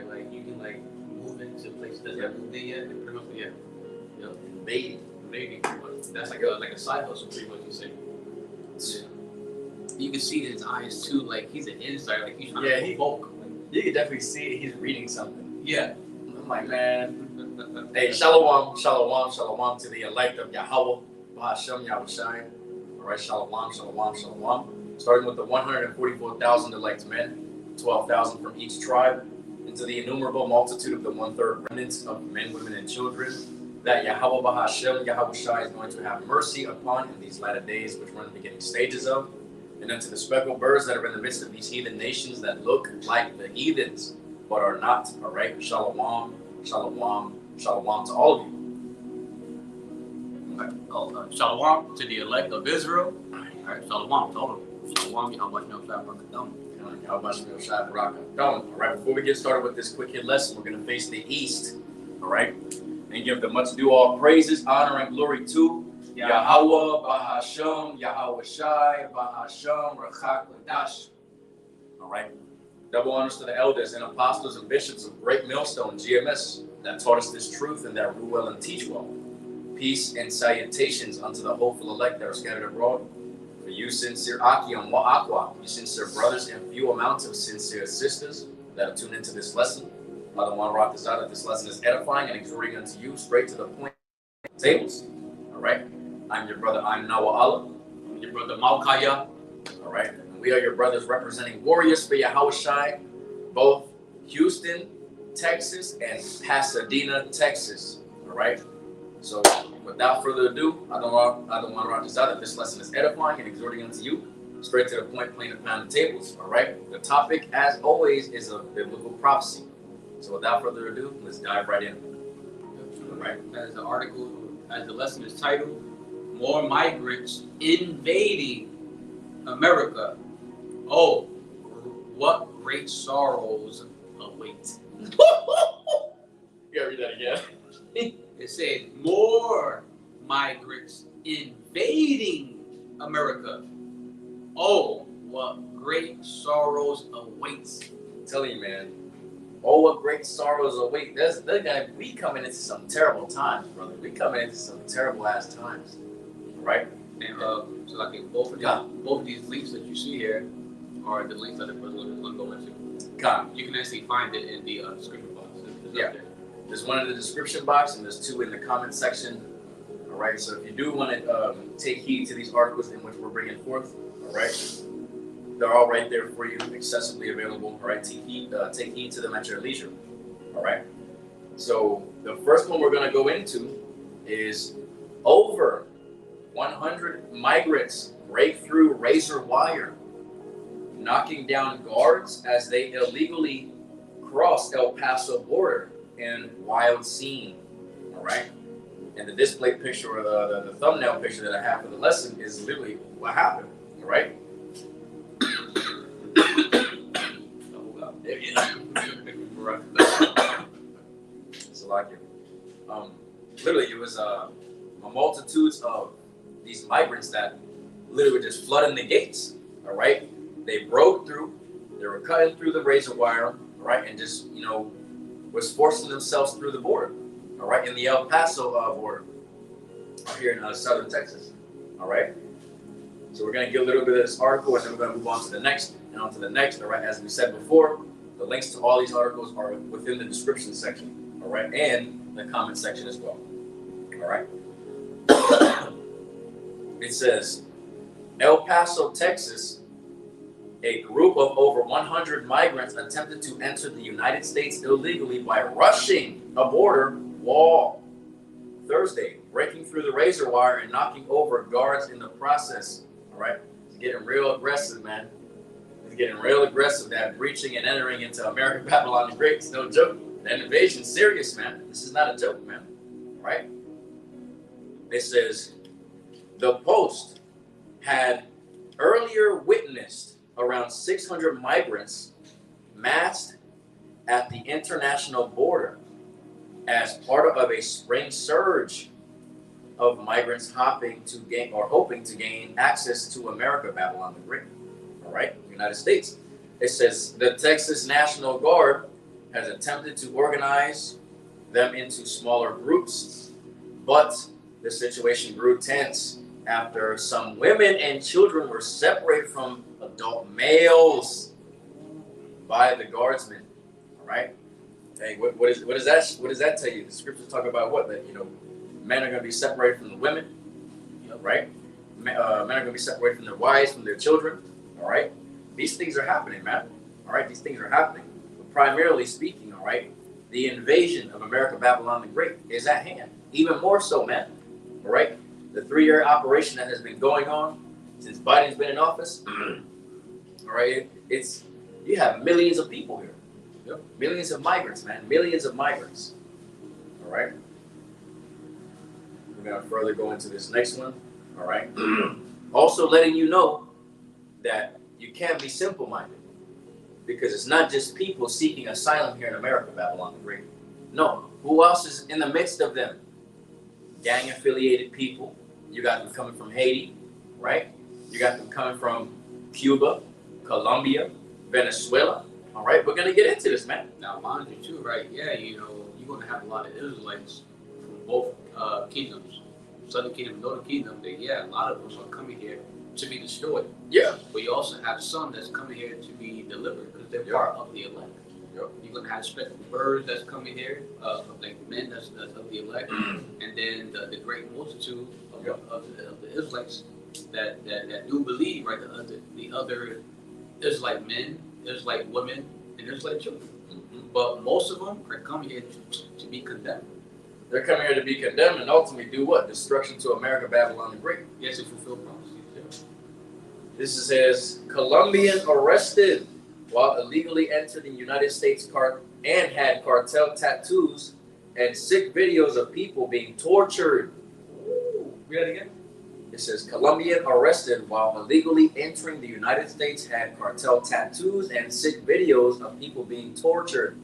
where like you can like move into places that haven't moved in yet, and pretty much Invading. pretty much. That's like a side hustle, pretty much. You say. Yeah. You can see in his eyes too, like he's an insider, like he's trying to provoke. You can definitely see he's reading something. Yeah. I'm like, man. Hey, shalom, shalom, shalom to the elect of YAHAWAH, BAHASHAM, YAHAWASHI. All right, shalom, shalom, shalom. Starting with the 144,000 elect men, 12,000 from each tribe, into the innumerable multitude of the 1/3 remnants of men, women, and children, that Yahweh BaHaShem, YAHAWASHI, is going to have mercy upon in these latter days, which we're in the beginning stages of. And unto the speckled birds that are in the midst of these heathen nations that look like the heathens, but are not. All right, shalom, shalom, shalom to all of you. Okay. Shalom to the elect of Israel. All right, shalom to all of you. Shalom, YAHAWASHI. All right, before we get started with this quick hit lesson, we're going to face the east. All right, and give the much due all praises, honor, and glory to Yahawah, BaHaShem, YAHAWASHI, BAHASHAM, HAQADASH. All right. Double honors to the elders and apostles and bishops of Great Millstone, GMS, that taught us this truth and that rule well and teach well. Peace and salutations unto the hopeful elect that are scattered abroad. For you sincere Akim, YAHAWAH, you sincere brothers and few amounts of sincere sisters that are tuned into this lesson. Mother one rock this out that this lesson is edifying and exhorting unto you straight to the point. Tables. All right. I'm your brother, I'm NAWA. I'm your brother, Malkaya. All right. And we are your brothers representing warriors for YAHAWASHI, both Houston, Texas, and Pasadena, Texas. All right. So without further ado, I don't want to rock this out that this lesson is edifying and exhorting unto you straight to the point, plain and pound the tables. All right. The topic, as always, is a biblical prophecy. So without further ado, let's dive right in. All right. As the article, as the lesson is titled, More Migrants Invading America. Oh, what great sorrows await. You gotta read that again. It says, more migrants invading America. Oh, what great sorrows await. I'm telling you, man. Oh, what great sorrows await. We coming into some terrible times, brother. We coming into some terrible ass times. Right? And so I think both of these links that you see here are the links that the president is going to go into. You can actually find it in the description box. Yeah. There's one in the description box and there's two in the comment section. All right. So if you do want to take heed to these articles in which we're bringing forth, all right, they're all right there for you, accessibly available. All right. Take heed to them at your leisure. All right. So the first one we're going to go into is over 100 migrants break through razor wire, knocking down guards as they illegally cross El Paso border in wild scene. All right. And the display picture, or the thumbnail picture that I have for the lesson is literally what happened. All right. It's like it. Literally, it was a multitudes of these migrants that literally were just flooding the gates. All right. They broke through. They were cutting through the razor wire. All right, and just was forcing themselves through the border. All right, in the El Paso border, here in southern Texas. All right. So we're gonna get a little bit of this article, and then we're gonna move on to the next and on to the next. All right, as we said before, the links to all these articles are within the description section. All right, and the comment section as well. All right. It says, El Paso, Texas, a group of over 100 migrants attempted to enter the United States illegally by rushing a border wall Thursday, breaking through the razor wire and knocking over guards in the process. All right, it's getting real aggressive, man. It's getting real aggressive. That breaching and entering into America, Babylon the Great is no joke. That invasion's serious, man. This is not a joke, man. All right. It says, the Post had earlier witnessed around 600 migrants massed at the international border as part of a spring surge of migrants hoping to gain access to America, Babylon the Great. All right, United States. It says the Texas National Guard has attempted to organize them into smaller groups, but the situation grew tense after some women and children were separated from adult males by the guardsmen. All right. Hey, what does that tell you? The scriptures talk about what? That, you know, men are going to be separated from the women, right? Men are going to be separated from their wives, from their children. All right. These things are happening, man. All right. These things are happening. But primarily speaking, all right, the invasion of America, Babylon the Great is at hand. Even more so, man. All right. The 3-year operation that has been going on since Biden's been in office. All right. You have millions of people here. Yep. Millions of migrants, man. Millions of migrants. All right. We're going to further go into this next one. All right. Also letting you know that you can't be simple-minded, because it's not just people seeking asylum here in America, Babylon the Great. No. Who else is in the midst of them? Gang-affiliated people. You got them coming from Haiti, right? You got them coming from Cuba, Colombia, Venezuela. All right, we're gonna get into this, man. Now, mind you, too, right? Yeah, you know, you're gonna have a lot of Israelites from both kingdoms, Southern Kingdom and Northern Kingdom. That a lot of them are coming here to be destroyed. Yeah. But you also have some that's coming here to be delivered, because they're part of the elect. Yep. You're gonna have speckled birds that's coming here, like men that's of the elect, and then the great multitude of the Israelites that do believe, right? The other Israelite men, Israelite women, and Israelite children. But most of them are coming here to be condemned. They're coming here to be condemned and ultimately do what? Destruction to America, Babylon the Great. Yes, to fulfill prophecies. This says Colombian arrested while illegally entered the United States and had cartel tattoos and sick videos of people being tortured. Read that again. It says Colombian arrested while illegally entering the United States, had cartel tattoos and sick videos of people being tortured.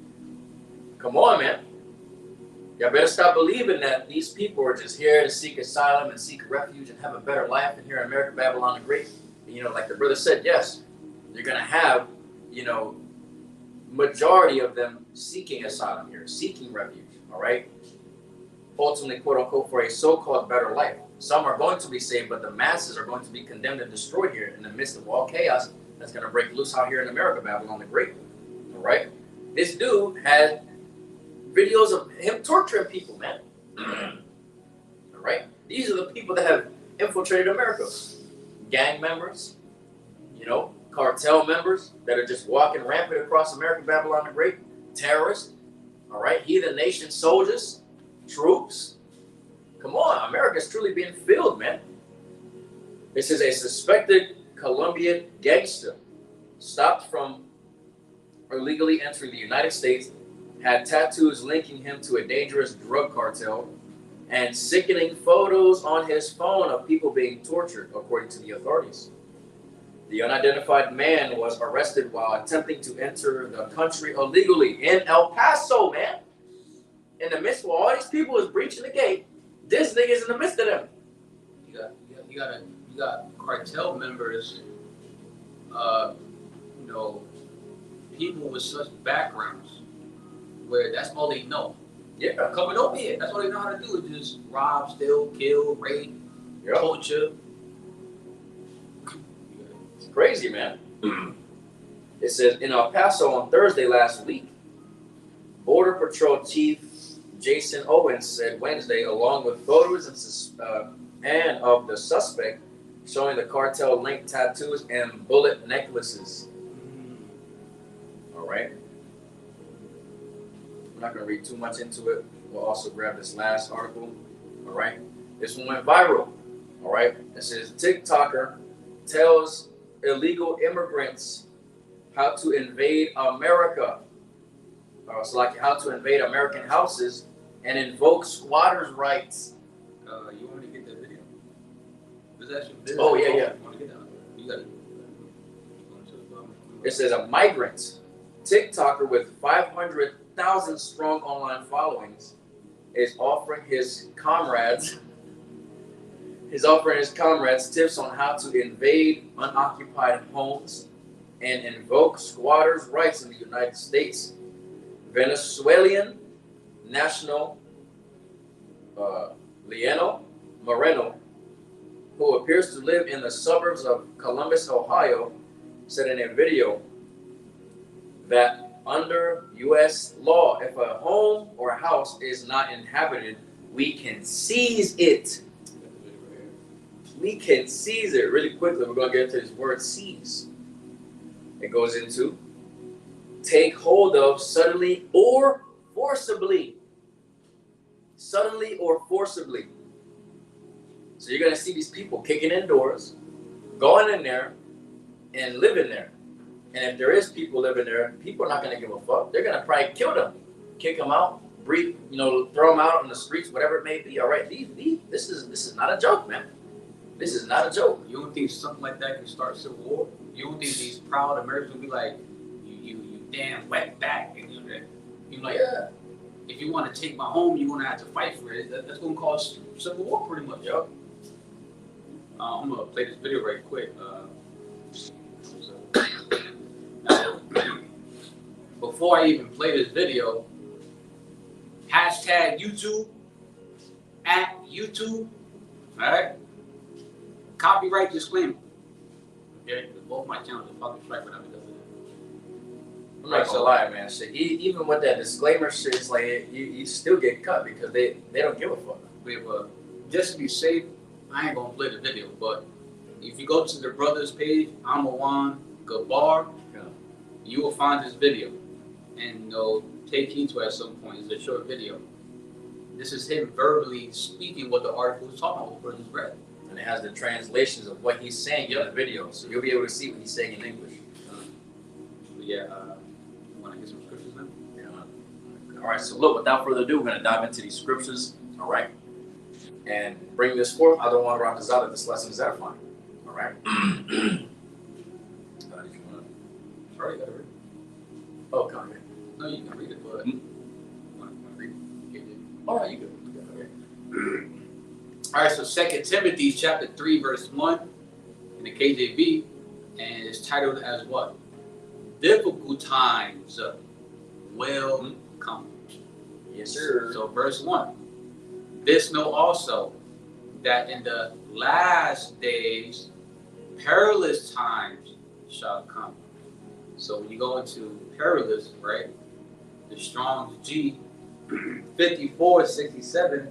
Come on, man. Y'all better stop believing that these people are just here to seek asylum and seek refuge and have a better life than here in America, Babylon the Great. You know, like the brother said, yes, you're going to have, you know, majority of them seeking asylum here, seeking refuge, all right? Ultimately, quote unquote, for a so-called better life. Some are going to be saved, but the masses are going to be condemned and destroyed here in the midst of all chaos that's going to break loose out here in America, Babylon the Great. All right? This dude had videos of him torturing people, man. All right? These are the people that have infiltrated America. Gang members, you know, cartel members that are just walking rampant across America, Babylon the Great. Terrorists, all right? Heathen nation soldiers, troops. Come on, America's truly being filled, man. This is a suspected Colombian gangster stopped from illegally entering the United States, had tattoos linking him to a dangerous drug cartel, and sickening photos on his phone of people being tortured, according to the authorities. The unidentified man was arrested while attempting to enter the country illegally in El Paso, man. In the midst of all these people is breaching the gate, this nigga's in the midst of them. You got cartel members, you know, people with such backgrounds where that's all they know. Yeah. Coming over here, that's all they know how to do, is just rob, steal, kill, rape, torture. It's crazy, man. It says in El Paso on Thursday last week, Border Patrol Chief Jason Owens said Wednesday, along with photos and of the suspect showing the cartel-linked tattoos and bullet necklaces. All right. I'm not going to read too much into it. We'll also grab this last article. All right. This one went viral. All right. It says TikToker tells illegal immigrants how to invade America. So like how to invade American houses and invoke squatters' rights. You want me to get that video? There's actually Oh, yeah. You want to get that? You got it. It says a migrant TikToker with 500,000 strong online followings is offering his comrades tips on how to invade unoccupied homes and invoke squatters' rights in the United States. Venezuelan national 𝤉𝐄𝐄𝐅𝐄 Moreno, who appears to live in the suburbs of Columbus, Ohio, said in a video that under U.S. law, if a home or a house is not inhabited, we can seize it. We can seize it. Really quickly, we're going to get into this word seize. It goes into take hold of suddenly or forcibly. Suddenly or forcibly. So you're going to see these people kicking in doors, going in there, and living there. And if there is people living there, people are not going to give a fuck. They're going to probably kill them, kick them out, breathe, throw them out on the streets, whatever it may be. All right, this is not a joke, man. This is not a joke. You don't think something like that can start civil war? You don't think these proud Americans will be like, you damn wetback, and you're like, yeah. If you want to take my home, you're gonna have to fight for it. That's gonna cause civil war, pretty much. Yep. I'm gonna play this video right quick. Before I even play this video, hashtag YouTube at YouTube. All right. Copyright disclaimer. Okay, both my channels are fucking strike whenever it does it. I'm not gonna lie, man. Shit, even with that disclaimer shit, it's like you still get cut because they don't give a fuck. Just to be safe, I ain't gonna play the video, but if you go to the brother's page, YAHAWAH, you will find this video, and take heed to it at some point. It's a short video. This is him verbally speaking what the article is talking about, what was read. And it has the translations of what he's saying in the video, so you'll be able to see what he's saying in English. You want to get some scriptures now? Yeah. All right, so look, without further ado, we're going to dive into these scriptures, all right? And bring this forth. I don't want to rock this out if this lesson is edifying, all right? Sorry, you got to read it. Oh, come here. No, you can read it, but you want to read it? All right, you good. All right, so 2 Timothy chapter 3, verse 1 in the KJV, and it's titled as what? Difficult times will come. Yes, sir. So verse 1. This know also that in the last days perilous times shall come. So when you go into perilous, right? The Strong's G 5467.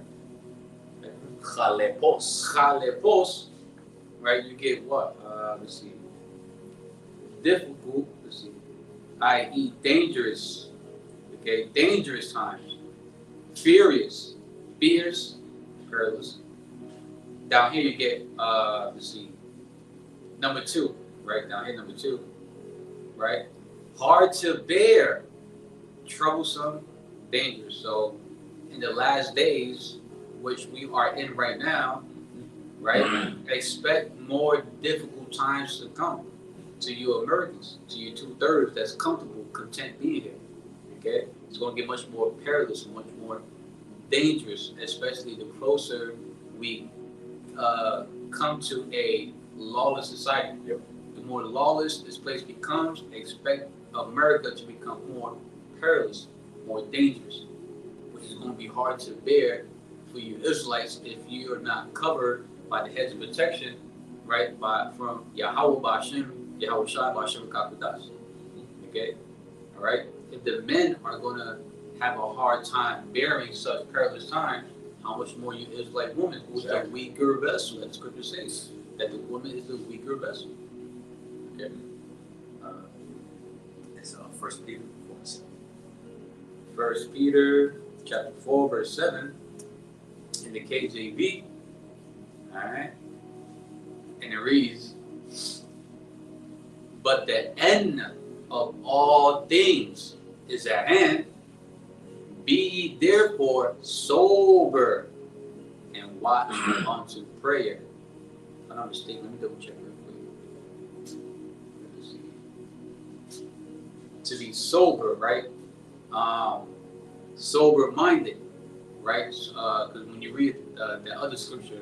Chalepos, right? You get what? Let's see. Difficult. Let's see. I.e., dangerous. Okay, dangerous times. Furious, fierce, perilous. Down here you get. Let's see. Number 2, right? Down here, number 2, right? Hard to bear, troublesome, dangerous. So, in the last days, which we are in right now, right? Expect more difficult times to come to you Americans, to you 2/3 that's comfortable, content being here. Okay, it's going to get much more perilous, much more dangerous, especially the closer we come to a lawless society. Yep. The more lawless this place becomes, expect America to become more perilous, more dangerous, which is going to be hard to bear for you Israelites if you are not covered by the hedge of protection, right? From Yahawah BAHASHAM, YAHAWASHI BAHASHAM HAQADASH. Okay, all right. If the men are going to have a hard time bearing such perilous times, how much more you Israelite woman, who's the weaker vessel? That the scripture says that the woman is the weaker vessel. Okay. It's 1 Peter 4:7. 1 Peter chapter 4, verse 7 in the KJV. All right. And it reads, but the end of all things is at hand. Be ye therefore sober and watch unto prayer. If I'm not mistaken, let me double check real quick. Let's see. To be sober, right? Sober-minded, right? Because when you read the other scripture,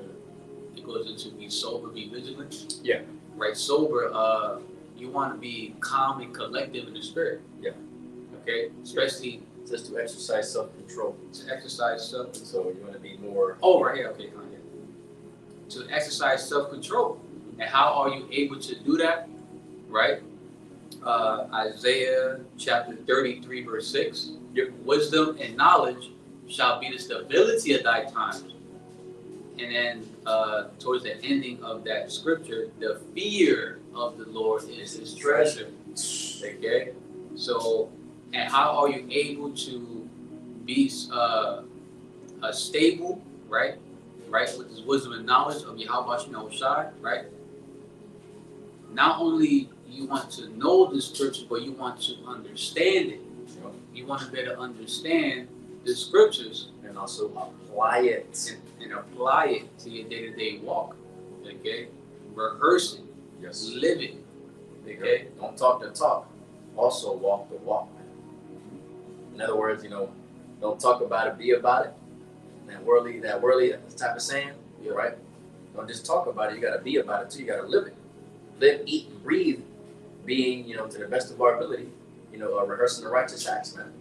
it goes into be sober, be vigilant. Yeah. Right? Sober, you want to be calm and collective in the spirit. Yeah. Okay? Especially It says to exercise self-control. To exercise self. So you want to be more. Oh, right here. Okay, yeah. To exercise self-control. And how are you able to do that? Right? Isaiah chapter 33, verse 6. Your wisdom and knowledge shall be the stability of thy times. And then towards the ending of that scripture, the fear of the Lord is his treasure. Okay? So, and how are you able to be stable, right? Right? With his wisdom and knowledge of YAHAWASHI, right? Not only you want to know the scripture, but you want to understand it. You want to better understand the scriptures and also apply it and apply it to your day-to-day walk. Okay, rehearsing, yes, living. Okay, don't talk the talk, also walk the walk. In other words, don't talk about it, be about it. That worldly type of saying, yeah, right? Don't just talk about it. You got to be about it too. You got to live it. Live, eat, and breathe, being, to the best of our ability, rehearsing the righteous acts, man.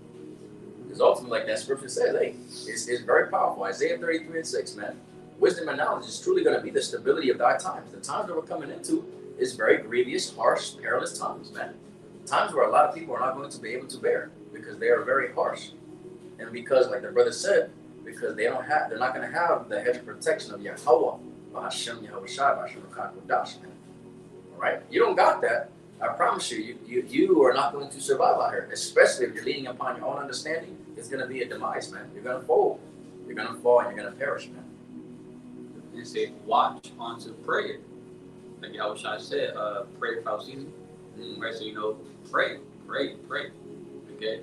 Because ultimately, like that scripture says, hey, it's very powerful. Isaiah 33 and 6, man. Wisdom and knowledge is truly going to be the stability of thy times. The times that we're coming into is very grievous, harsh, perilous times, man. Times where a lot of people are not going to be able to bear because they are very harsh. And because, like the brother said, because they're not going to have the hedge of protection of YAHAWAH, BAHASHAM, YAHAWASHI, HAQADASH, man. Right? You don't got that. I promise you are not going to survive out here, especially if you're leaning upon your own understanding. It's going to be a demise, man. You're going to fall. You're going to fall and you're going to perish, man. And say, watch unto prayer. Like Yahushua said, pray without ceasing. Right? So, pray. Okay?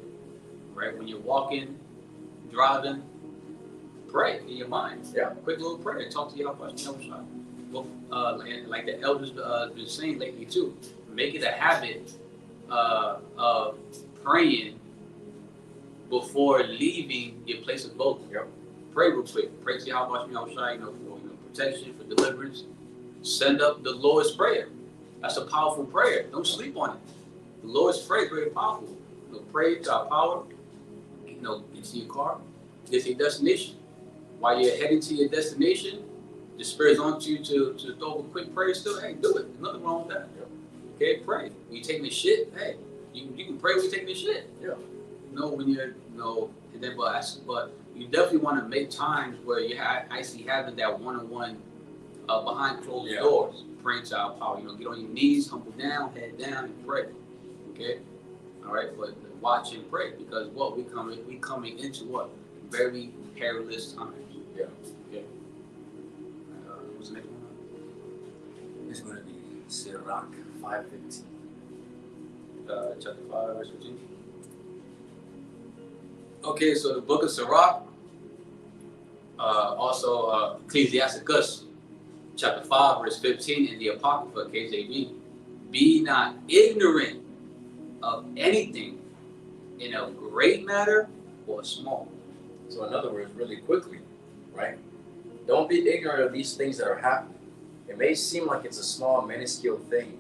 Right? When you're walking, driving, pray in your mind. Yeah. Quick little prayer. Talk to Yahushua. Well, like the elders been saying lately too, make it a habit of praying before leaving your place of abode. Yep. Pray real quick. Pray to Yahushua, for protection, for deliverance. Send up the Lord's Prayer. That's a powerful prayer. Don't sleep on it. The Lord's Prayer is very powerful. Pray to our power. Get to your car. Get to your destination. While you're heading to your destination, the Spirit's on you to throw a quick prayer still. Hey, do it. There's nothing wrong with that. Okay, pray. When you're taking a shit, hey, you can pray when you're taking a shit. Yeah. When you're and then but you definitely want to make times where you actually having that one-on-one behind closed doors, praying to our power. Get on your knees, humble down, head down, and pray. Okay, all right. But watch and pray because we coming into what very perilous times. Yeah. Okay. What's the next one? It's going to be Sirach 5:15. Chapter 5, verse 15. Okay, so the book of Sirach, also Ecclesiasticus, chapter 5, verse 15 in the Apocrypha, KJV. Be not ignorant of anything in a great matter or small. So in other words, really quickly, right? Don't be ignorant of these things that are happening. It may seem like it's a small, minuscule thing.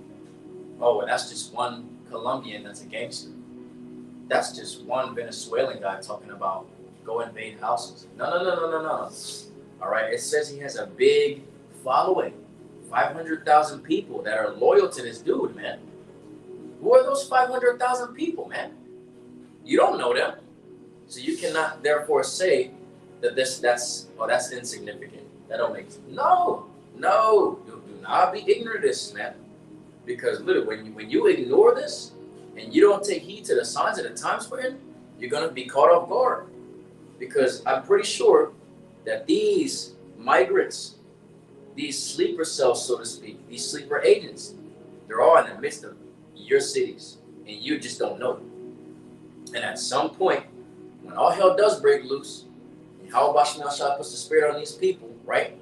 Oh, well, that's just one Colombian that's a gangster. That's just one Venezuelan guy talking about go invade houses. No. All right, it says he has a big following, 500,000 people that are loyal to this dude, man. Who are those 500,000 people, man? You don't know them, so you cannot therefore say that that's insignificant. That don't make sense. No. Do not be ignorant of this, man. Because literally, when you ignore this and you don't take heed to the signs of the times we're in, you're gonna be caught off guard. Because I'm pretty sure that these migrants, these sleeper cells, so to speak, these sleeper agents, they're all in the midst of your cities, and you just don't know them. And at some point, when all hell does break loose, and YAHAWASHI puts the Spirit on these people, right?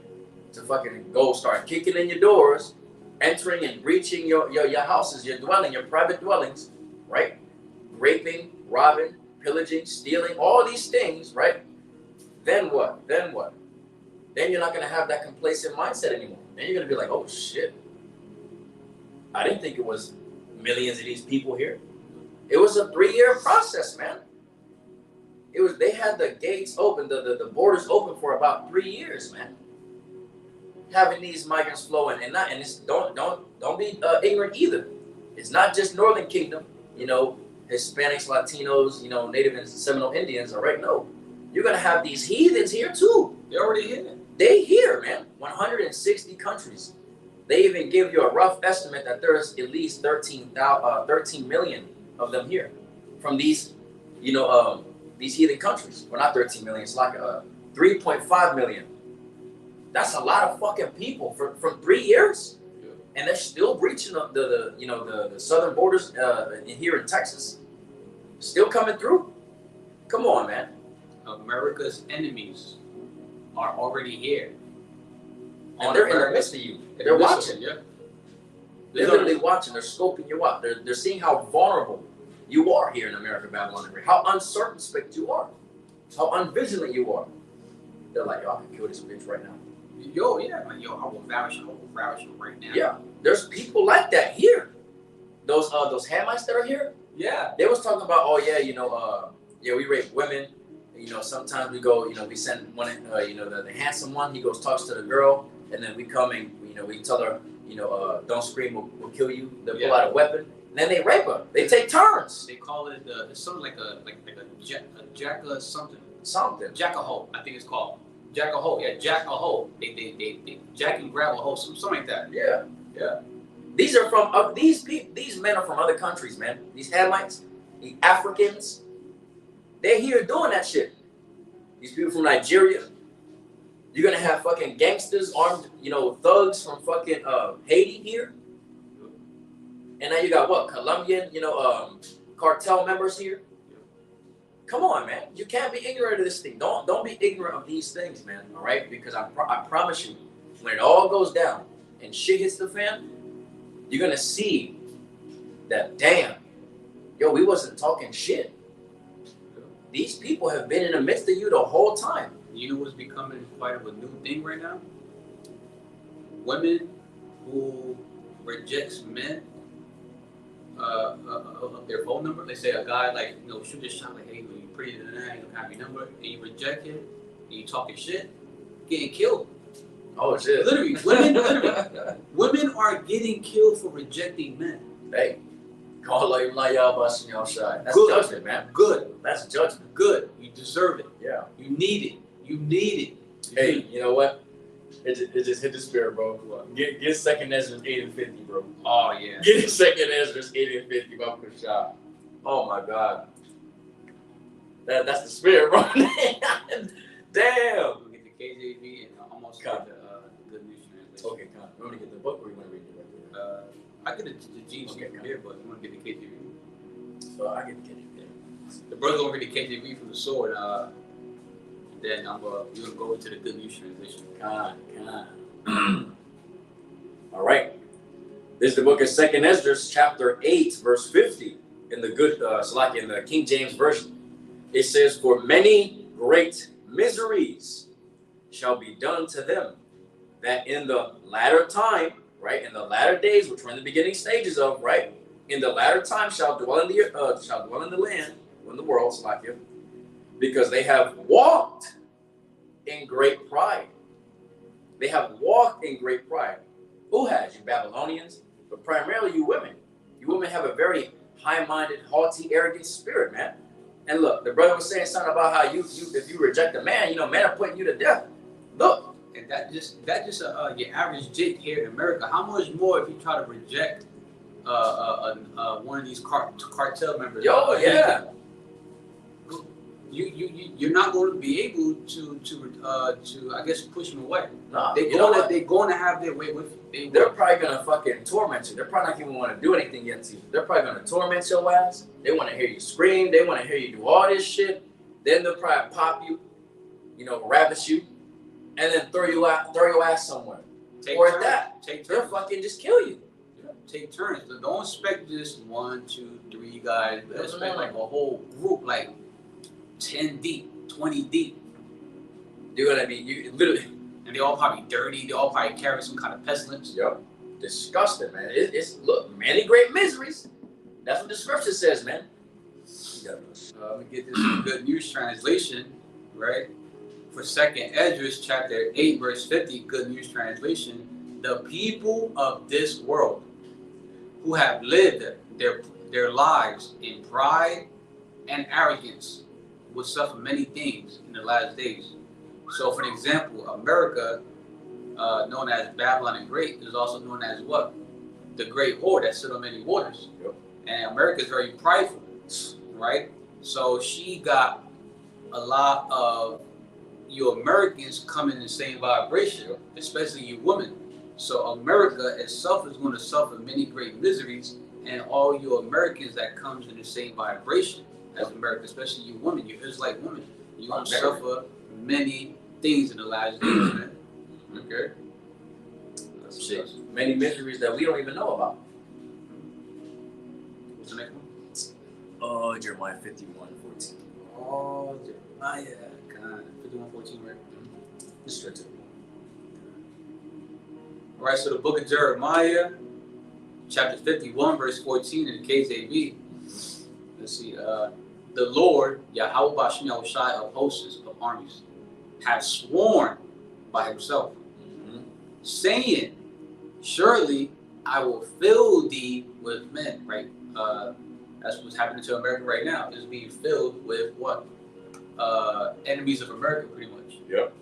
To fucking go start kicking in your doors, entering and breaching your houses, your dwelling, your private dwellings, right? Raping, robbing, pillaging, stealing, all these things, right? Then what? Then you're not going to have that complacent mindset anymore. Then you're going to be like, oh shit. I didn't think it was millions of these people here. It was a 3-year process, man. They had the gates open, the borders open for about 3 years, man. Having these migrants flowing, and it's don't be ignorant either. It's not just Northern Kingdom, you know, Hispanics, Latinos, you know, Native and Seminole Indians. All right, no, you're gonna have these heathens here too. They're already here. They here, man. 160 countries. They even give you a rough estimate that there's at least 13 million of them here from these, you know, these heathen countries. Well, not 13 million. It's like 3.5 million. That's a lot of fucking people from 3 years, yeah. And they're still breaching the southern borders here in Texas, still coming through. Come on, man. America's enemies are already here, and they're in the midst of you. They're watching. Yeah. They're literally watching. They're scoping you out. They're seeing how vulnerable you are here in America, Babylon, how uncircumspect you are, how unvigilant you are. They're like, yo, I can kill this bitch right now. Yo, yeah, like, yo, I will ravage him right now. Yeah, there's people like that here. Those Hamites that are here. Yeah, they was talking about, oh yeah, you know, yeah, we rape women. You know, sometimes we go, you know, we send one, you know, the handsome one. He goes talks to the girl, and then we come and you know we tell her, you know, don't scream, we'll kill you. They pull out a weapon, and then they rape her. They take turns. They call it it's something like a jacka something. Jack-a-hole, I think it's called. Jack-a-hole, yeah, jack-a-hole. They jack and grab a hole, something like that. Yeah, yeah. These are from these people. These men are from other countries, man. These Hamites, the Africans, they're here doing that shit. These people from Nigeria. You're gonna have fucking gangsters, armed, you know, thugs from fucking Haiti here, and now you got what, Colombian, you know, cartel members here. Come on, man. You can't be ignorant of this thing. Don't be ignorant of these things, man. All right? Because I promise you, when it all goes down and shit hits the fan, you're gonna see that, damn, yo, we wasn't talking shit. These people have been in the midst of you the whole time. You know what's becoming quite of a new thing right now? Women who rejects men their phone number. They say a guy like, you know, shoot this shot like, hey, when you pretty than that, you don't have your number, and you reject him, and you talking shit, getting killed. Oh shit! Literally, women are getting killed for rejecting men. Hey, YAHAWASHI. That's good. Judgment, man. Good. That's judgment. Good. You deserve it. Yeah. You need it. You need it. Hey, you know what? It just hit the spirit, bro. Get 2nd Ezra 8 and 50, bro. Oh yeah. Get 2nd Ezra 8 and 50, bro. Oh my God. That's the spirit, bro. Damn. We'll get the KJV and almost got the Good News Translation. Okay, come on. You want to get the book or you want to read it right there? I get the G's from here, but you want to get the KJV. So I get the KJV. The brother gonna read the KJV from the sword. Then we're gonna go into the Good News Translation. God. All right. This is the book of 2nd Ezra, chapter 8, verse 50. In the good, in the King James Version. It says, for many great miseries shall be done to them, that in the latter time, right, in the latter days, which we're in the beginning stages of, right, in the latter time shall dwell in the land, or in the world, because they have walked in great pride. They have walked in great pride. Who has? You Babylonians, but primarily you women. You women have a very high-minded, haughty, arrogant spirit, man. And look, the brother was saying something about how you if you reject a man, you know, men are putting you to death. Look, and that just your average Jake here in America. How much more if you try to reject one of these cartel members? Yo, yeah. You're not going to be able to I guess push them away. Nah, they're going to have their way with you. They're probably gonna fucking torment you. They're probably not even want to do anything yet to you. They're probably gonna torment your ass. They want to hear you scream. They want to hear you do all this shit. Then they'll probably pop you, you know, ravish you, and then throw your ass somewhere. Or at that, they'll fucking just kill you. Yeah, take turns. Don't expect just 1, 2, 3 guys. Expect like a whole group, like 10 deep, 20 deep. You're gonna be literally. And they all probably dirty. They all probably carry some kind of pestilence. Yep. Disgusting, man. It's look, many great miseries. That's what the scripture says, man. together. Let me get this in Good News Translation, right? For 2nd Esdras chapter 8, verse 50, Good News Translation. The people of this world who have lived their lives in pride and arrogance will suffer many things in the last days. So, for example, Amerikkha, known as Babylon the Great, is also known as what? The Great Whore that sit on many waters. Yep. And Amerikkha is very prideful, right? So she got a lot of you Americans come in the same vibration, especially you women. So Amerikkha itself is going to suffer many great miseries, and all you Americans that comes in the same vibration as Amerikkha, especially you women, you Israelite women, you're going to suffer many things in the last days, man. Okay? Shit. Many miseries that we don't even know about. What's the next one? Oh, Jeremiah 51:14. Oh, Jeremiah. God, 51:14, right? Just straight to it. All right, so the book of Jeremiah, chapter 51, verse 14 in the KJV. Let's see. The Lord, YAHAWASHI of hosts, of armies, have sworn by himself, saying, surely I will fill thee with men, right? That's what's happening to America right now, is being filled with what? Enemies of America, pretty much. Yep.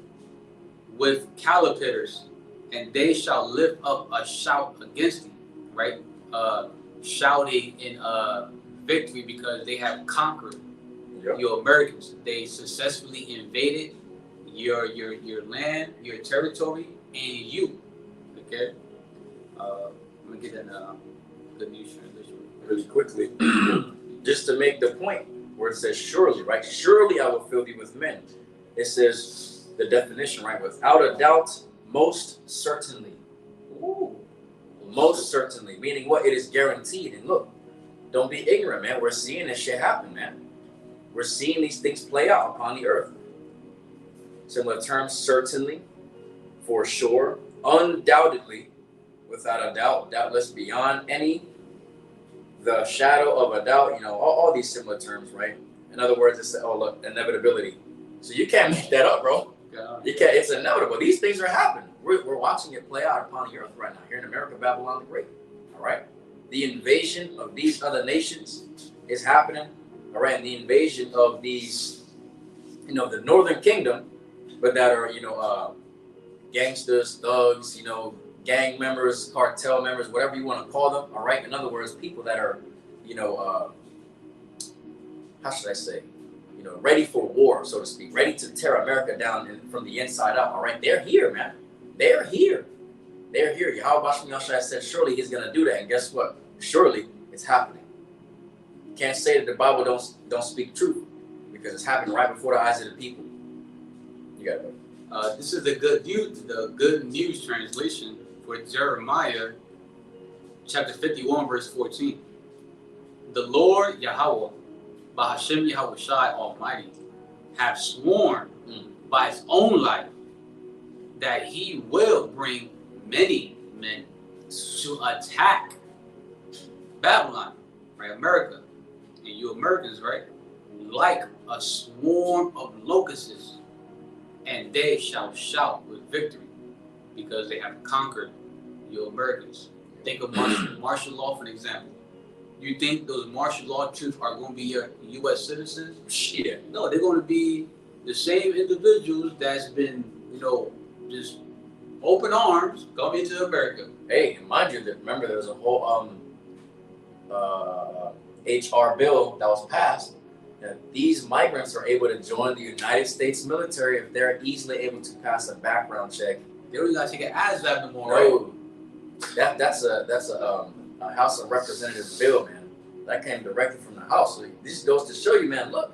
With caterpillars, and they shall lift up a shout against thee, right? Shouting in victory because they have conquered your Americans. They successfully invaded your land, your territory, and you. Okay. Let me get that Good News Translation really quickly, just to make the point where it says surely, right? Surely I will fill thee with men. It says the definition, right? Without a doubt, most certainly. Ooh. Most certainly, meaning what? It is guaranteed. And look, don't be ignorant, man. We're seeing this shit happen, man. We're seeing these things play out upon the earth. Similar terms, certainly, for sure, undoubtedly, without a doubt, doubtless, beyond the shadow of a doubt, all these similar terms, right? In other words, it's look, inevitability. So you can't make that up, bro. You can't. It's inevitable. These things are happening. We're watching it play out upon the earth right now, here in America, Babylon the Great. All right? The invasion of these other nations is happening. All right? And the invasion of these, the northern kingdom, but that are, gangsters, thugs, gang members, cartel members, whatever you want to call them. All right? In other words, people that are, how should I say? Ready for war, so to speak, ready to tear America down from the inside out. All right, they're here, man. They're here. They're here. YAHAWASHI said, surely he's gonna do that, and guess what? Surely it's happening. Can't say that the Bible don't speak truth, because it's happening right before the eyes of the people. You got it. This is the Good News Translation for Jeremiah, chapter 51, verse 14. The Lord Yahawah, BAHASHAM Yahawashi Almighty, have sworn by his own life that he will bring many men to attack Babylon, right? America, and you Americans, right? Like a swarm of locusts, and they shall shout with victory because they have conquered you Americans. Think of martial law for an example. You think those martial law troops are going to be your U.S. citizens? Shit. No, they're going to be the same individuals that's been, just open arms coming into America. Hey, mind you, remember there was a whole HR bill that was passed that these migrants are able to join the United States military if they're easily able to pass a background check. They don't even got to take an ASVAB no more, right? That's a House of Representatives bill, man. That came directly from the House. So this goes to show you, man, look,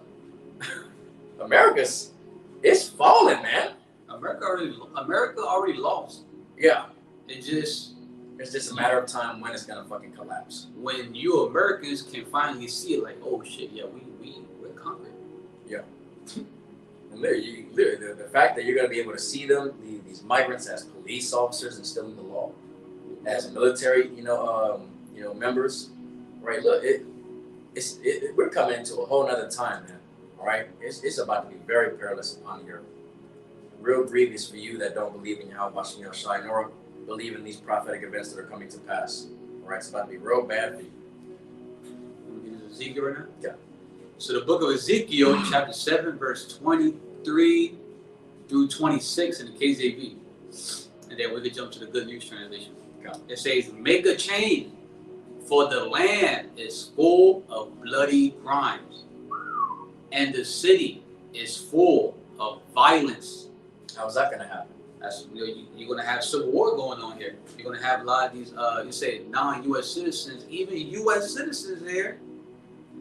it's falling, man. America already lost. Yeah. It's just a matter of time when it's gonna fucking collapse. When you Americans can finally see it, like, oh shit, yeah, we're conquered. Yeah. And literally, the fact that you're gonna be able to see them, these migrants, as police officers instilling the law, as military, members, right? Look, we're coming into a whole nother time, man. All right, it's about to be very perilous upon the earth. Real grievous for you that don't believe in YAHAWASHI, nor believe in these prophetic events that are coming to pass. All right, it's about to be real bad for you. Ezekiel right now? Yeah. So the book of Ezekiel, chapter 7, verse 23 through 26 in the KJV. And then we can jump to the Good News Translation. Okay. It says, make a change, for the land is full of bloody crimes, and the city is full of violence. How's that going to happen? That's, you're going to have civil war going on here. You're going to have a lot of these, you say, non-U.S. citizens, even U.S. citizens there,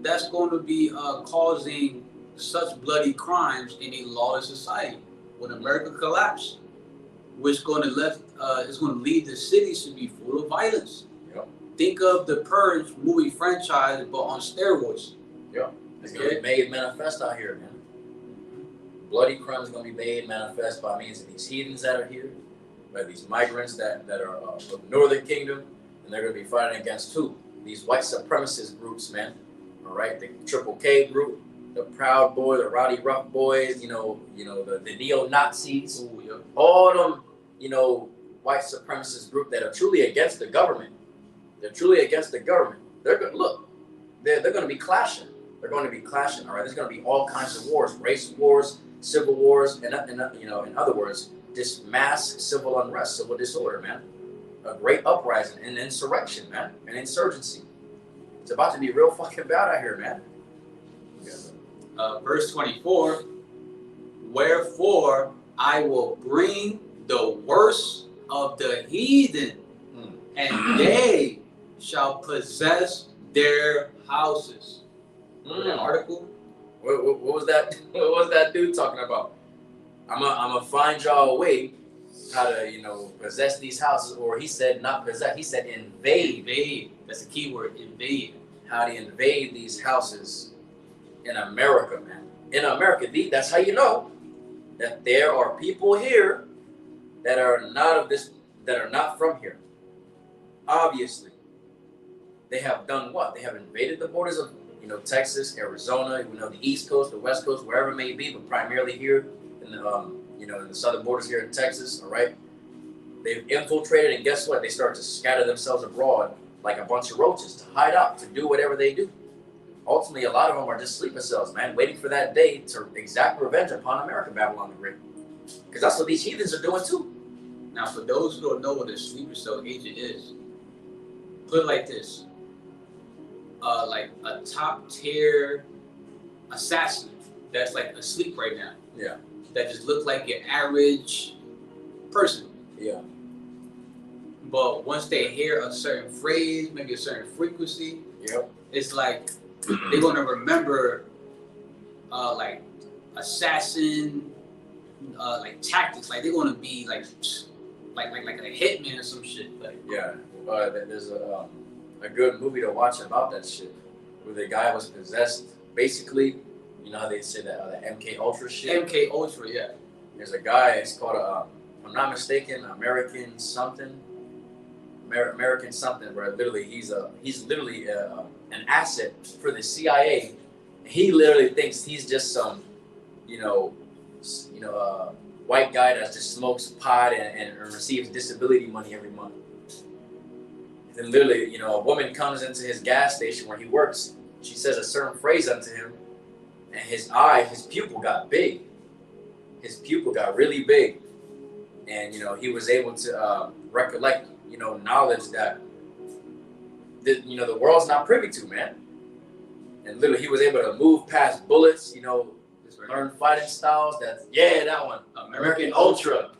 that's going to be causing such bloody crimes in a lawless society. When America collapsed, which going to is going to lead the cities to be full of violence. Yep. Think of the Purge movie franchise, but on steroids. Yeah, it's going to be made manifest out here, man. Bloody crimes is going to be made manifest by means of these heathens that are here, by these migrants that are of the Northern Kingdom, and they're going to be fighting against who? These white supremacist groups, man. All right, the Triple K group, the Proud Boy, the Rowdy Rough Boys, the neo-Nazis, all them, white supremacist group that are truly against the government. They're truly against the government. They're going to be clashing. They're going to be clashing. All right, there's going to be all kinds of wars, race wars, civil wars, and in other words, just mass civil unrest, civil disorder, man. A great uprising, an insurrection, man, an insurgency. It's about to be real fucking bad out here, man. Verse 24, wherefore I will bring the worst of the heathen, and they shall possess their houses. That article? What was that? What was that dude talking about? I'm gonna find y'all a way how to possess these houses, or he said not possess. He said invade. Invade. That's the key word. Invade. How to invade these houses in America, man. In America, that's how you know that there are people here that are not from here. Obviously, they have done what? They have invaded the borders of Texas, Arizona, the East Coast, the West Coast, wherever it may be, but primarily here in the in the southern borders here in Texas. All right, they've infiltrated, and guess what? They start to scatter themselves abroad like a bunch of roaches to hide out, to do whatever they do. Ultimately, a lot of them are just sleeper cells, man, waiting for that day to exact revenge upon America, Babylon the Great. Because that's what these heathens are doing too. Now, for those who don't know what a sleeper cell agent is, put it like this. Like a top tier assassin that's like asleep right now. Yeah. That just looks like your average person. Yeah. But once they hear a certain phrase, maybe a certain frequency, yep, it's like they're gonna remember like assassin like tactics. Like they're gonna be like a hitman or some shit. Like yeah. There's a good movie to watch about that shit, where the guy was possessed. Basically, you know how they say that MK Ultra shit. MK Ultra, yeah. There's a guy. It's called if I'm not mistaken, American something, where literally he's literally an asset for the CIA. He literally thinks he's just some, white guy that just smokes pot and receives disability money every month. And literally, a woman comes into his gas station where he works. She says a certain phrase unto him, and his pupil got big. His pupil got really big, and he was able to recollect, knowledge that the world's not privy to, man. And literally, he was able to move past bullets, learn fighting styles. That one, American Ultra.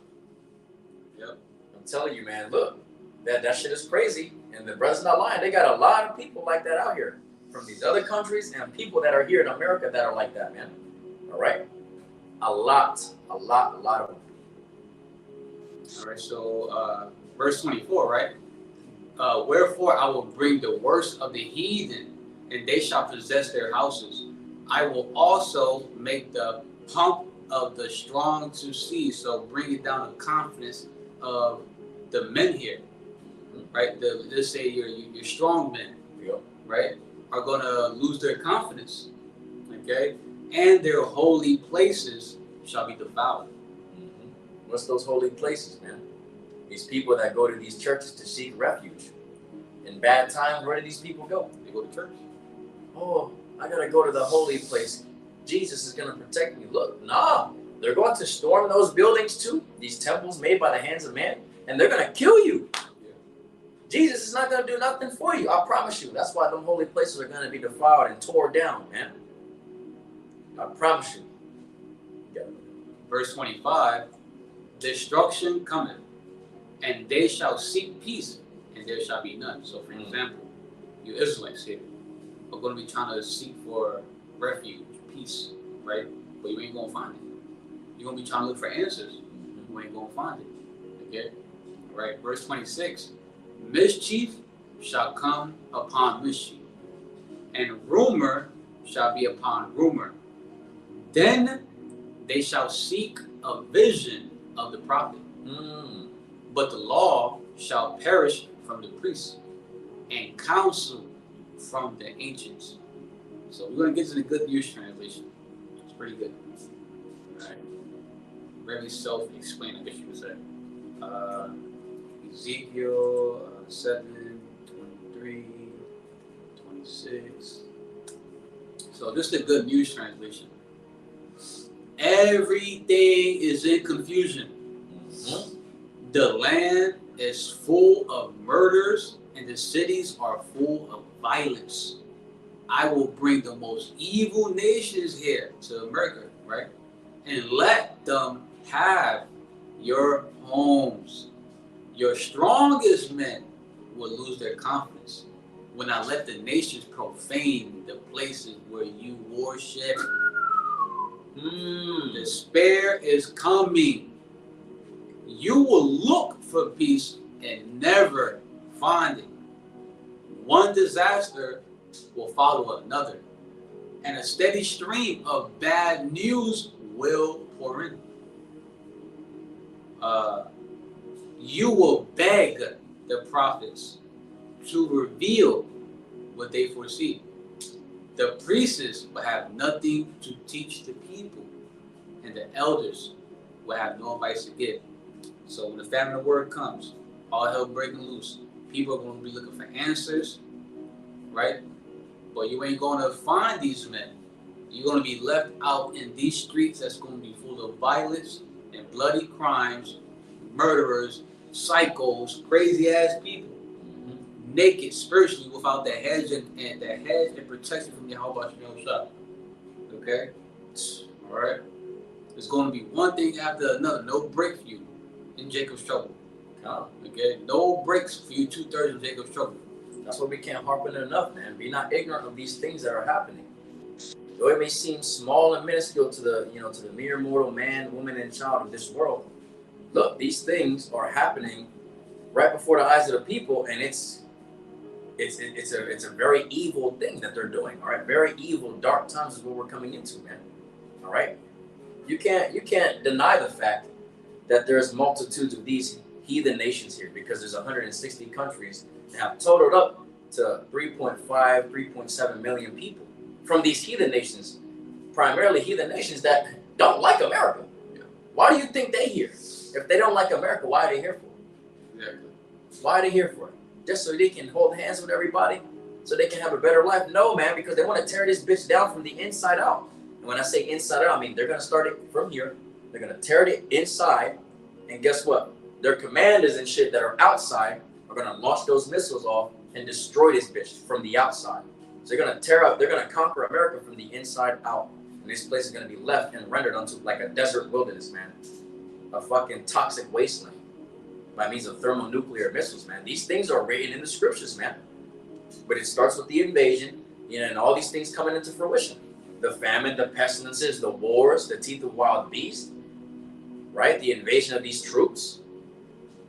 Yep. I'm telling you, man. Look, that shit is crazy. And the brother's not lying. They got a lot of people like that out here from these other countries, and people that are here in America that are like that, man. All right? A lot of them. All right, so verse 24, right? Wherefore I will bring the worst of the heathen, and they shall possess their houses. I will also make the pump of the strong to cease. So bring it down the confidence of the men here. Right, let's say you're strong men, yep, right? are going to lose their confidence. Okay? And their holy places shall be defiled. What's those holy places, man? These people that go to these churches to seek refuge. In bad times, where do these people go? They go to church. Oh, I gotta go to the holy place. Jesus is gonna protect me. Look, nah. They're going to storm those buildings too, these temples made by the hands of man, and they're gonna kill you. Jesus is not gonna do nothing for you, I promise you. That's why them holy places are gonna be defiled and tore down, man. I promise you. Yeah. Verse 25, destruction cometh, and they shall seek peace, and there shall be none. So, for example, you Israelites here are going to be trying to seek for refuge, peace, right? But you ain't going to find it. You're going to be trying to look for answers. You ain't going to find it. Okay? Right? Verse 26, mischief shall come upon mischief, and rumor shall be upon rumor. Then they shall seek a vision of the prophet. But the law shall perish from the priests, and counsel from the ancients. So we're going to get to the Good News Translation. It's pretty good. All right. Very self-explained, I guess you could say. Ezekiel 7, 23, 26. So this is the Good News Translation. Everything is in confusion. The land is full of murders, and the cities are full of violence. I will bring the most evil nations here to America, right? And let them have your homes. Your strongest men will lose their confidence when I let the nations profane the places where you worship. Despair is coming. You will look for peace and never find it. One disaster will follow another, and a steady stream of bad news will pour in. You will beg the prophets to reveal what they foresee. The priests will have nothing to teach the people, and the elders will have no advice to give. So when the famine of word comes, all hell breaking loose, people are going to be looking for answers, right? But you ain't going to find these men. You're going to be left out in these streets that's going to be full of violence and bloody crimes, murderers, psychos, crazy ass people, naked spiritually without the hedge and protection from YAHAWASHI. Okay? All right? There's going to be one thing after another. No break for you in Jacob's trouble. Okay? No breaks for you 2/3 of Jacob's trouble. That's why we can't harp on it enough, man. Be not ignorant of these things that are happening. Though it may seem small and minuscule to the, to the mere mortal man, woman, and child of this world. Look, these things are happening right before the eyes of the people, and it's a very evil thing that they're doing. All right, very evil, dark times is what we're coming into, man. All right, you can't deny the fact that there's multitudes of these heathen nations here, because there's 160 countries that have totaled up to 3.5, 3.7 million people from these heathen nations, primarily heathen nations that don't like America. Why do you think they here? If they don't like America, why are they here for? Exactly. Why are they here for? Just so they can hold hands with everybody, so they can have a better life? No, man, because they want to tear this bitch down from the inside out. And when I say inside out, I mean they're going to start it from here. They're going to tear it inside, and guess what? Their commanders and shit that are outside are going to launch those missiles off and destroy this bitch from the outside. So they're going to tear up, they're going to conquer America from the inside out. And this place is going to be left and rendered unto like a desert wilderness, man. A fucking toxic wasteland by means of thermonuclear missiles, man. These things are written in the scriptures, man. But it starts with the invasion, and all these things coming into fruition. The famine, the pestilences, the wars, the teeth of wild beasts, right? The invasion of these troops.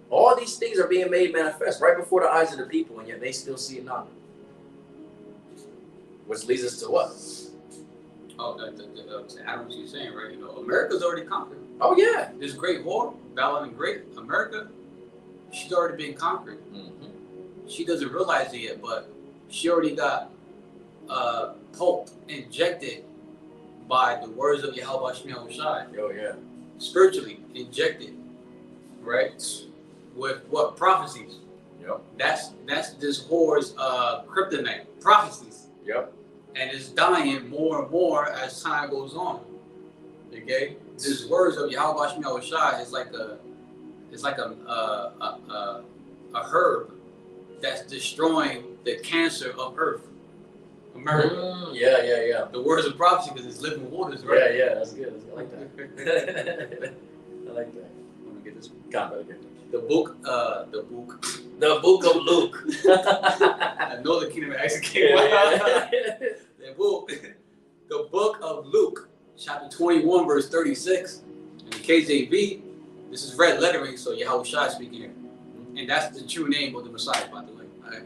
All these things are being made manifest right before the eyes of the people, and yet they still see it not. Which leads us to what? Oh, I don't what you're saying, right? America's already conquered. Oh, yeah. This great war, Babylon and Great America, she's already been conquered. She doesn't realize it yet, but she already got pulp injected by the words of YAHAWASHI. Yo, yeah. Spiritually injected, right? With what? Prophecies. Yep. That's this whore's kryptonite. Prophecies. Yep. And it's dying more and more as time goes on. Okay? This words of YAHAWASHI is like a herb that's destroying the cancer of Earth. America. Yeah. The words of prophecy because it's living waters, right? Yeah, that's good. I like that. I like that. Let me get this one. Can't really get The book of Luke. I know the kingdom of execution. The book of Luke, chapter 21, verse 36. In the KJV, this is red lettering, so YAHAWASHI speaking here. And that's the true name of the Messiah, by the way. All right.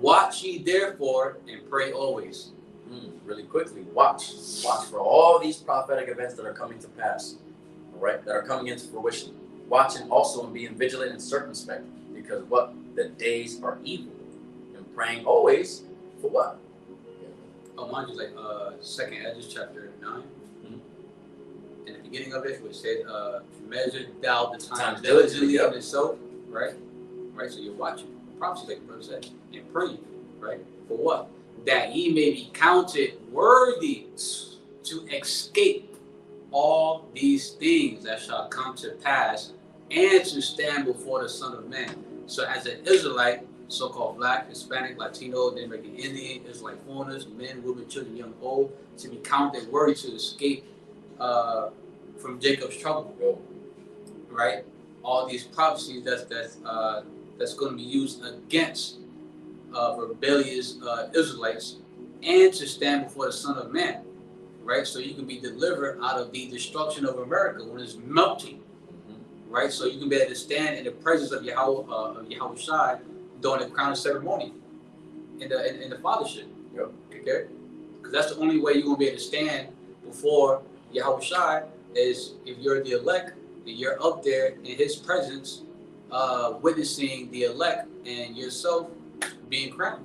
Watch ye therefore and pray always. Really quickly, watch for all these prophetic events that are coming to pass, all right, that are coming into fruition. Watching also and being vigilant and circumspect, because what? The days are evil. And praying always for what? Oh, mine is like 2nd Esdras chapter 9. In the beginning of it, which said, measure thou the time diligently of itself, right? Right, so you're watching prophecy, like the brother said, and praying, right? For what? That ye may be counted worthy to escape all these things that shall come to pass and to stand before the Son of Man. So as an Israelite, so-called Black, Hispanic, Latino, then American Indian, Israelite foreigners, men, women, children, young, old, to be counted worthy to escape from Jacob's trouble, right? All these prophecies that's going to be used against rebellious Israelites, and to stand before the Son of Man, right? So you can be delivered out of the destruction of America when it's melting, right? So you can be able to stand in the presence of YAHAWASHI during the crowning ceremony in the fathership. Yep. Okay? Because that's the only way you're going to be able to stand before YAHAWASHI is if you're the elect and you're up there in his presence, witnessing the elect and yourself being crowned.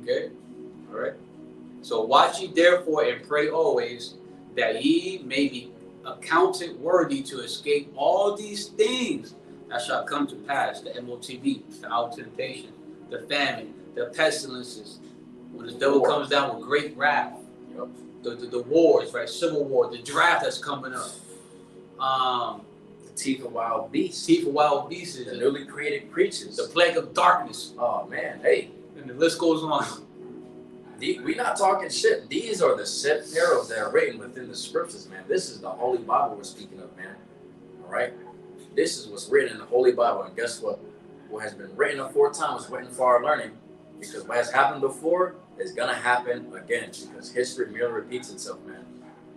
Okay? All right. So watch ye therefore and pray always that ye may be accounted worthy to escape all these things that shall come to pass, the MOTV, the hour of temptation, the famine, the pestilences, when the devil comes down with great wrath, the wars, right? Civil war, the draft that's coming up. The teeth of wild beasts. Teeth of wild beasts. The newly created creatures. The plague of darkness. Oh man, hey. And the list goes on. We're not talking shit. These are the set perils that are written within the scriptures, man. This is the Holy Bible we're speaking of, man. All right? This is what's written in the Holy Bible. And guess what? What has been written aforetime is written for our learning. Because what has happened before is going to happen again. Because history merely repeats itself, man.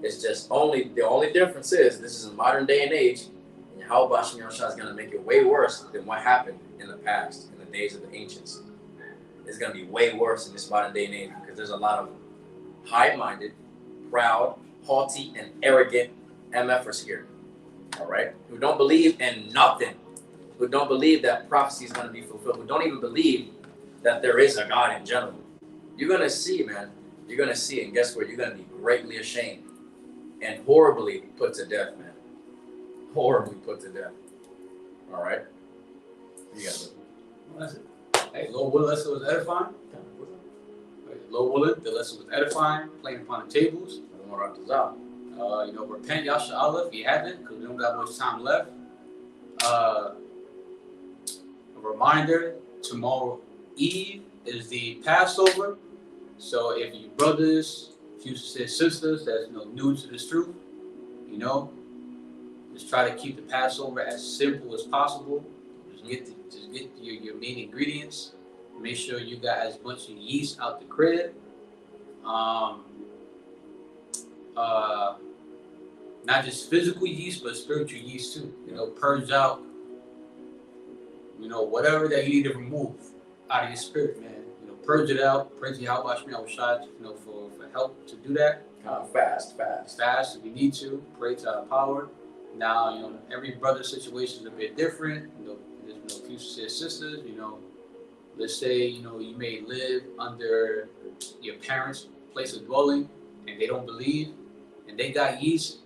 It's just the only difference is this is a modern day and age. And YAHAWASHI is going to make it way worse than what happened in the past, in the days of the ancients. It's going to be way worse in this modern day and age because there's a lot of high-minded, proud, haughty, and arrogant MFers here, all right? Who don't believe in nothing, who don't believe that prophecy is going to be fulfilled, who don't even believe that there is a God in general. You're going to see, man. You're going to see, and guess what? You're going to be greatly ashamed and horribly put to death, man. Horribly put to death, all right? You got it. That's it. Hey, Lord willing, the lesson was edifying. Lord willing, the lesson was edifying, playing upon the tables. Repent, Yasha, if you haven't, because we don't got much time left. A reminder, tomorrow Eve is the Passover. So if you brothers, if you sisters that's new to this truth, just try to keep the Passover as simple as possible. Just get your main ingredients. Make sure you got as much yeast out the crib. Not just physical yeast, but spiritual yeast too. Purge out, whatever that you need to remove out of your spirit, man. Purge it out. Pray to YAHAWASHI, for help to do that. Fast if you need to. Pray to our power. Now, every brother situation is a bit different. There's few sisters, let's say, you know, you may live under your parents' place of dwelling and they don't believe and they got yeast,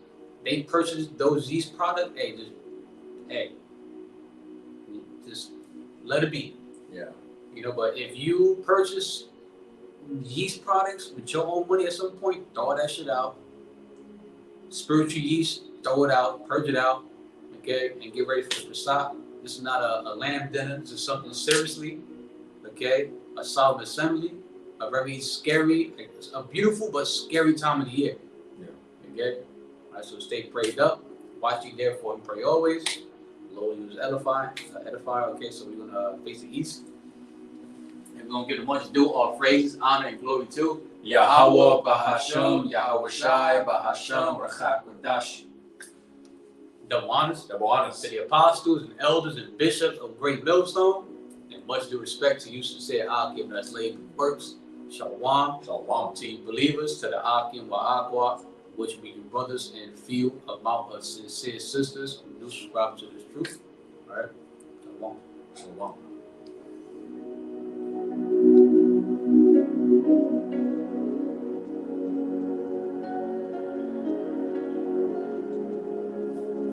they purchase those yeast products, just let it be. Yeah. You know, but if you purchase yeast products with your own money at some point, throw that shit out. Spiritual yeast, throw it out, purge it out, okay, and get ready for the Pesach. This is not a lamb dinner. This is something seriously, okay? A solemn assembly, a very scary, a beautiful but scary time of the year. Yeah. Okay? All right, so stay prayed up. Watch ye therefore and pray always. Lord, use edify. Okay, so we're gonna face the east. And we're gonna give the much due all praises, honor, and glory to YAHAWAH, BAHASHAM, YAHAWASHI, BAHASHAM, HAQADASH. double honors Double to the apostles and elders and bishops of Great Millstone, and much due respect to you, sincere Akim, that's laid good works. Shalom. Shalom. To you believers, to the Akim Wa'akwa, which be your brothers and few amount of sincere sisters who do subscribe to this truth. All right. Shalom. Shalom.